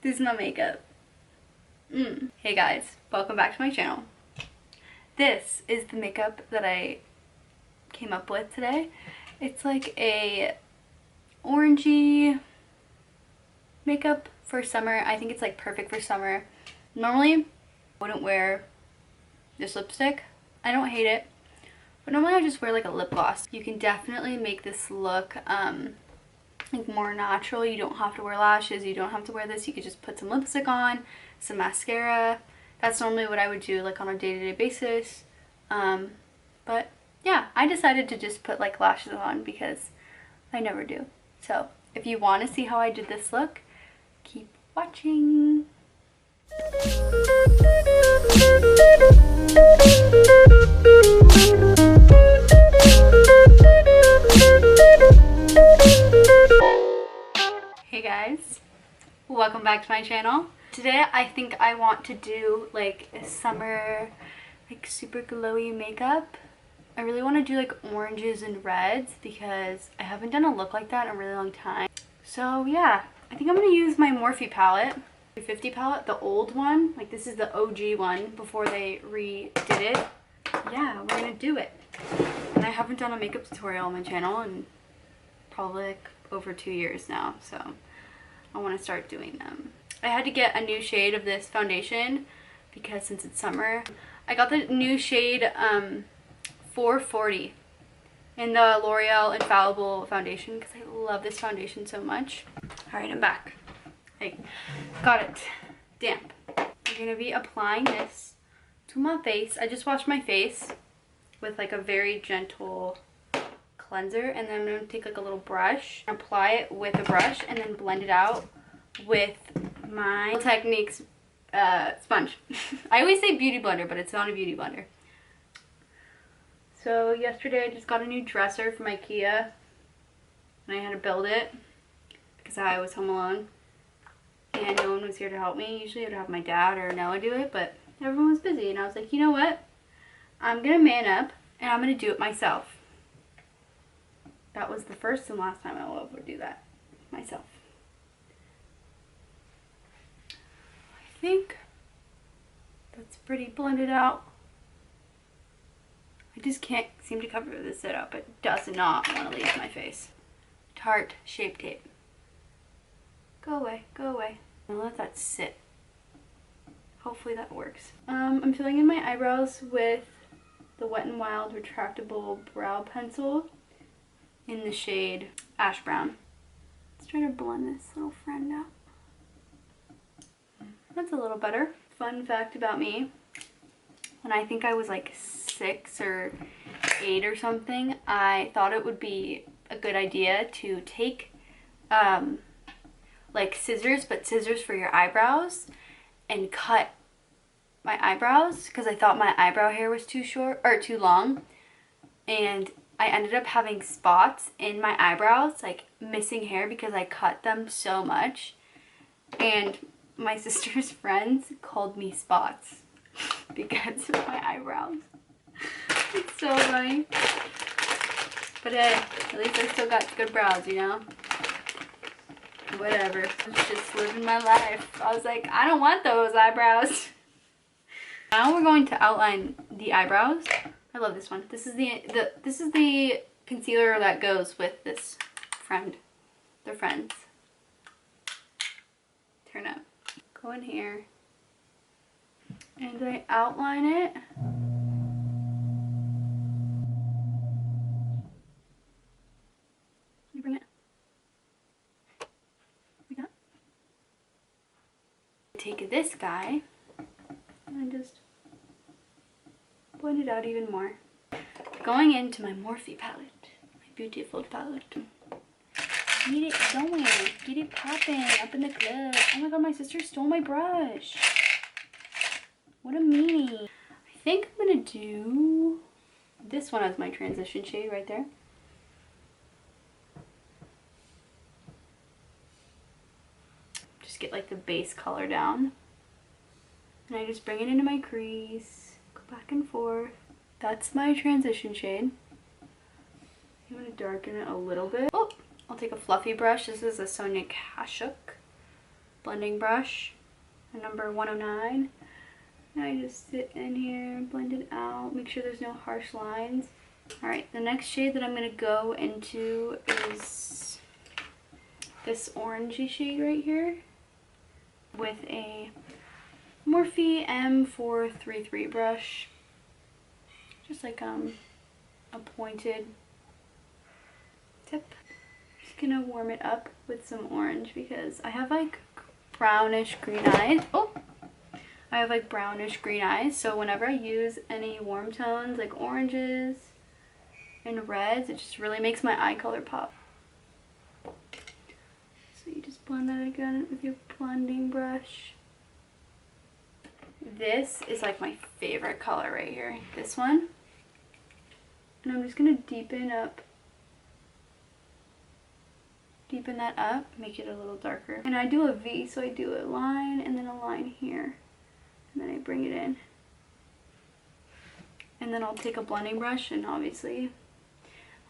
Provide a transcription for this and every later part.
This is my makeup. Hey guys, welcome back to my channel. This is the makeup that I came up with today. It's like a orangey makeup for summer. I think it's like perfect for summer. Normally, I wouldn't wear this lipstick. I don't hate it, but normally I just wear like a lip gloss. You can definitely make this look like more natural. You don't have to wear lashes. You don't have to wear this. You could just put some lipstick on, some mascara. That's normally what I would do like on a day-to-day basis. But yeah, I decided to just put like lashes on because I never do. So if you want to see how I did this look, keep watching. Hey guys, welcome back to my channel. Today I think I want to do like a summer like super glowy makeup. I really want to do like oranges and reds because I haven't done a look like that in a really long time. So yeah, I think I'm going to use my Morphe palette, 350 palette, the old one. Like this is the OG one before they redid it. Yeah, we're going to do it. And I haven't done a makeup tutorial on my channel in probably like over 2 years now, so I want to start doing them. I had to get a new shade of this foundation because since it's summer, I got the new shade 440 in the L'Oreal Infallible foundation because I love this foundation so much. Alright, I'm back. I got it damp. I'm going to be applying this to my face. I just washed my face with like a very gentle cleanser, and then I'm going to take like a little brush, apply it with a brush, and then blend it out with my Techniques sponge. I always say beauty blender, but it's not a beauty blender. So yesterday I just got a new dresser from IKEA and I had to build it because I was home alone and no one was here to help me. Usually I would have my dad or Noah do it, but everyone was busy, and I was like, you know what? I'm gonna man up and I'm gonna do it myself. That was the first and last time I will ever do that myself. I think that's pretty blended out. I just can't seem to cover this up. It does not want to leave my face. Tarte Shape Tape. Go away, go away. I'll let that sit. Hopefully that works. I'm filling in my eyebrows with the Wet n Wild Retractable Brow Pencil in the shade Ash Brown. Let's try to blend this little friend out. That's a little better. Fun fact about me, when I think I was like 6 or 8 or something, I thought it would be a good idea to take like scissors, but scissors for your eyebrows, and cut my eyebrows because I thought my eyebrow hair was too short or too long, and I ended up having spots in my eyebrows, like missing hair because I cut them so much, and my sister's friends called me Spots because of my eyebrows. It's so funny. But hey, at least I still got good brows, you know? Whatever. I was just living my life. I was like, I don't want those eyebrows. Now we're going to outline the eyebrows. I love this one. This is the concealer that goes with this friend. They're friends. Turn up. Go in here. And I outline it. You bring it. Like that. Take this guy and just blend it out even more. Going into my Morphe palette, my beautiful palette. Get it going, get it popping up in the club. Oh my god, my sister stole my brush. What a meanie. I think I'm gonna do this one as my transition shade right there. Just get like the base color down. And I just bring it into my crease, go back and forth. That's my transition shade. I'm gonna darken it a little bit. Oh, I'll take a fluffy brush. This is a Sonia Kashuk blending brush, a number 109. And I just sit in here, blend it out, make sure there's no harsh lines. Alright, the next shade that I'm going to go into is this orangey shade right here with a Morphe M433 brush. Just like a pointed tip. Just gonna warm it up with some orange because I have like brownish green eyes. Oh! I have like brownish green eyes, so whenever I use any warm tones like oranges and reds, it just really makes my eye color pop. So you just blend that again with your blending brush. This is like my favorite color right here, this one. And I'm just gonna deepen that up, make it a little darker. And I do a V, so I do a line and then a line here. And then I bring it in. And then I'll take a blending brush and obviously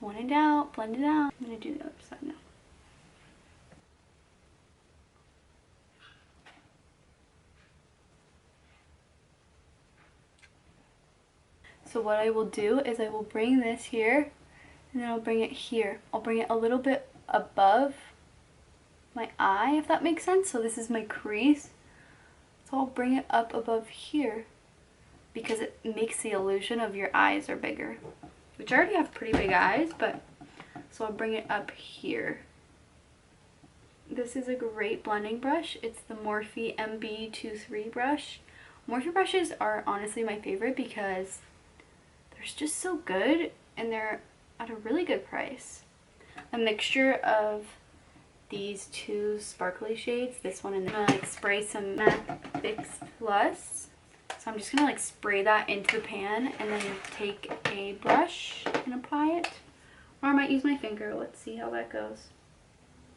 blend it out. I'm gonna do the other side now. So what I will do is I will bring this here and then I'll bring it here. I'll bring it a little bit above my eye, if that makes sense. So this is my crease. So I'll bring it up above here because it makes the illusion of your eyes are bigger, which I already have pretty big eyes, but so I'll bring it up here. This is a great blending brush. It's the Morphe MB23 brush. Morphe brushes are honestly my favorite because they're just so good and they're at a really good price. A mixture of these two sparkly shades, this one, and then I'm gonna like spray some Matte Fix Plus. So I'm just gonna like spray that into the pan and then take a brush and apply it. Or I might use my finger. Let's see how that goes.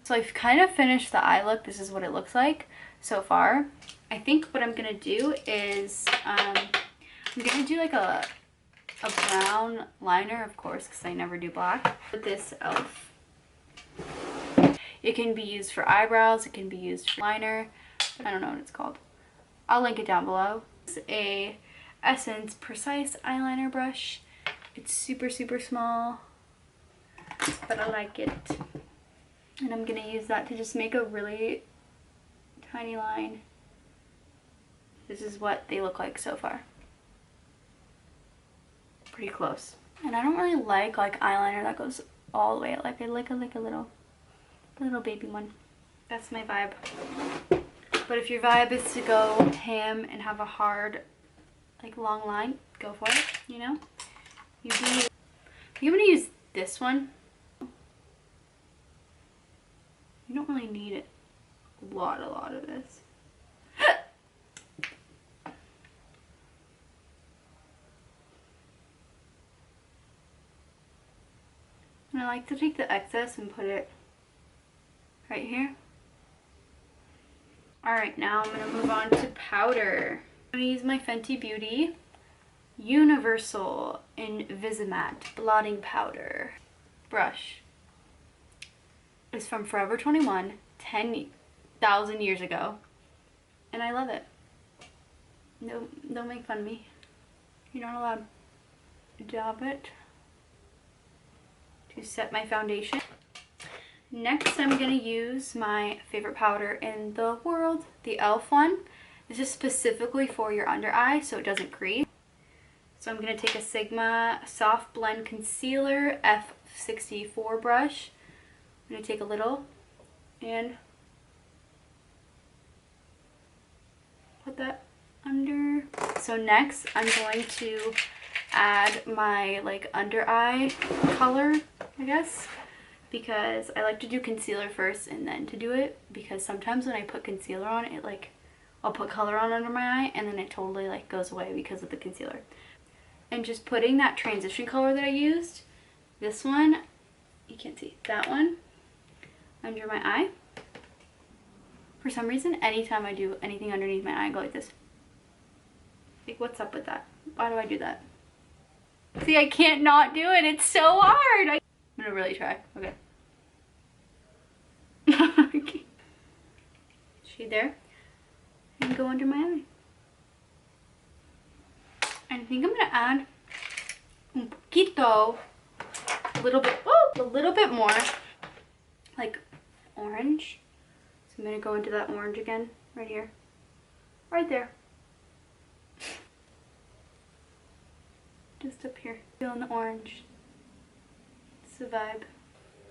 So I've kind of finished the eye look. This is what it looks like so far. I think what I'm gonna do is I'm gonna do like a brown liner, of course, because I never do black, with this e.l.f. It can be used for eyebrows, it can be used for liner, I don't know what it's called. I'll link it down below. It's a Essence Precise eyeliner brush. It's super, super small, but I like it. And I'm gonna use that to just make a really tiny line. This is what they look like so far. Pretty close. And I don't really like eyeliner that goes all the way. I like a little baby one. That's my vibe. But if your vibe is to go ham and have a hard, like long line, go for it, you know? I'm gonna use this one. You don't really need it. A lot of this. And I like to take the excess and put it right here. Alright, now I'm going to move on to powder. I'm going to use my Fenty Beauty Universal Invisimatte Blotting Powder brush. It's from Forever 21, 10,000 years ago. And I love it. Don't make fun of me. You're not allowed to dab it to set my foundation. Next, I'm going to use my favorite powder in the world, the e.l.f. one. This is specifically for your under eye so it doesn't crease. So I'm going to take a Sigma Soft Blend Concealer F64 brush. I'm going to take a little and put that under. So next, I'm going to add my under eye color, I guess, because I like to do concealer first and then to do it, because sometimes when I put concealer on it, I'll put color on under my eye and then it totally goes away because of the concealer. And just putting that transition color that I used, this one, you can't see, that one, under my eye. For some reason, anytime I do anything underneath my eye, I go like this. Like, what's up with that? Why do I do that? See, I can't not do it. It's so hard. I'm gonna really try. Okay. shade there, and go under my eye. And I think I'm gonna add un poquito, a little bit more, like orange. So I'm gonna go into that orange again, right here, right there. Just up here, feeling the orange. It's the vibe.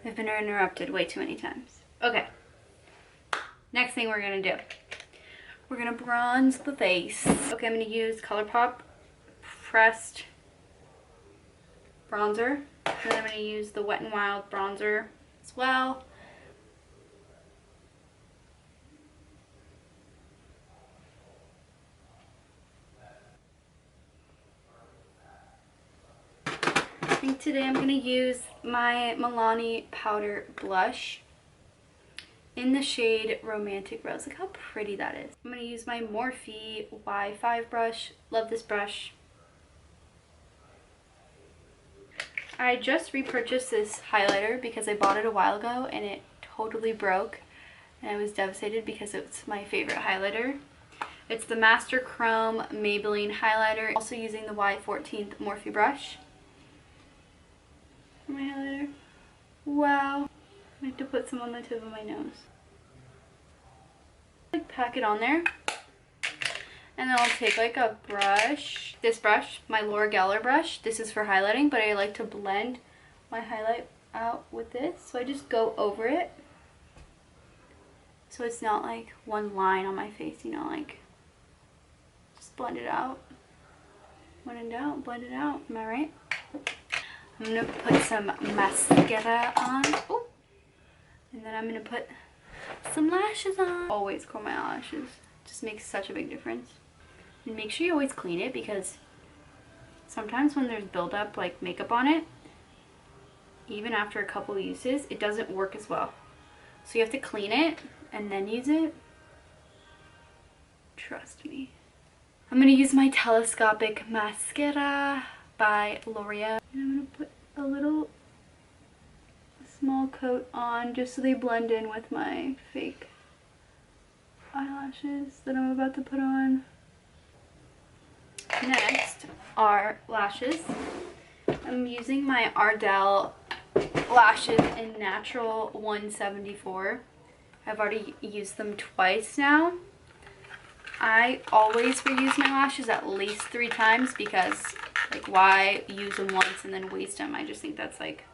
I've been interrupted way too many times. Okay, next thing we're gonna do, we're gonna bronze the face. Okay, I'm gonna use Colourpop pressed bronzer, and then I'm gonna use the Wet n Wild bronzer as well. I think today I'm going to use my Milani powder blush in the shade Romantic Rose. Look how pretty that is. I'm going to use my Morphe Y5 brush. Love this brush. I just repurchased this highlighter because I bought it a while ago and it totally broke. And I was devastated because it's my favorite highlighter. It's the Master Chrome Maybelline highlighter. Also using the Y14 Morphe brush. My highlighter. Wow. I have to put some on the tip of my nose. Like pack it on there. And then I'll take like a brush. This brush, my Laura Geller brush. This is for highlighting, but I like to blend my highlight out with this. So I just go over it. So it's not like one line on my face, you know, like just blend it out. When in doubt, blend it out. Am I right? I'm going to put some mascara on. Ooh. And then I'm going to put some lashes on. Always curl my eyelashes. It just makes such a big difference. And make sure you always clean it because sometimes when there's buildup like makeup on it, even after a couple uses, it doesn't work as well. So you have to clean it and then use it. Trust me. I'm going to use my Telescopic mascara by L'Oreal. And I'm going to put a little small coat on just so they blend in with my fake eyelashes that I'm about to put on. Next are lashes. I'm using my Ardell Lashes in Natural 174. I've already used them twice now. I always reuse my lashes at least 3 times because, like, why use them once and then waste them? I just think that's like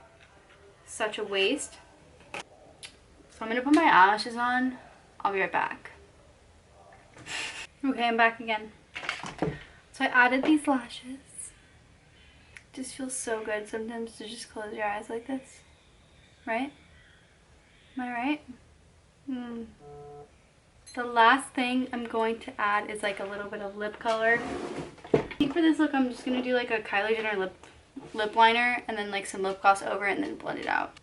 such a waste. So I'm gonna put my eyelashes on. I'll be right back. Okay, I'm back again. So I added these lashes. It just feels so good sometimes to just close your eyes like this. Right? Am I right? The last thing I'm going to add is like a little bit of lip color. I think for this look I'm just going to do like a Kylie Jenner lip liner and then like some lip gloss over it and then blend it out.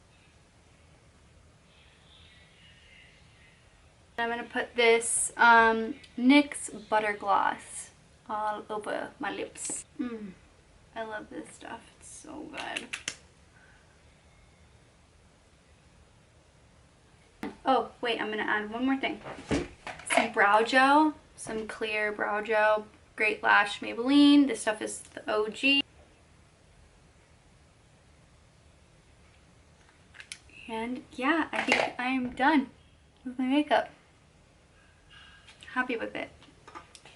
I'm going to put this NYX Butter Gloss all over my lips. I love this stuff. It's so good. Oh, wait, I'm going to add one more thing. Some brow gel, some clear brow gel, Great Lash Maybelline. This stuff is the OG. And yeah, I think I am done with my makeup. Happy with it.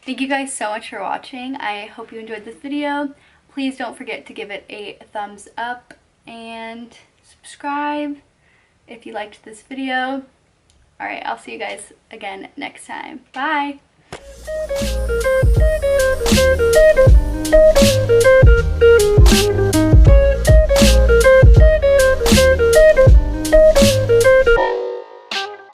Thank you guys so much for watching. I hope you enjoyed this video. Please don't forget to give it a thumbs up and subscribe if you liked this video. Alright, I'll see you guys again next time. Bye!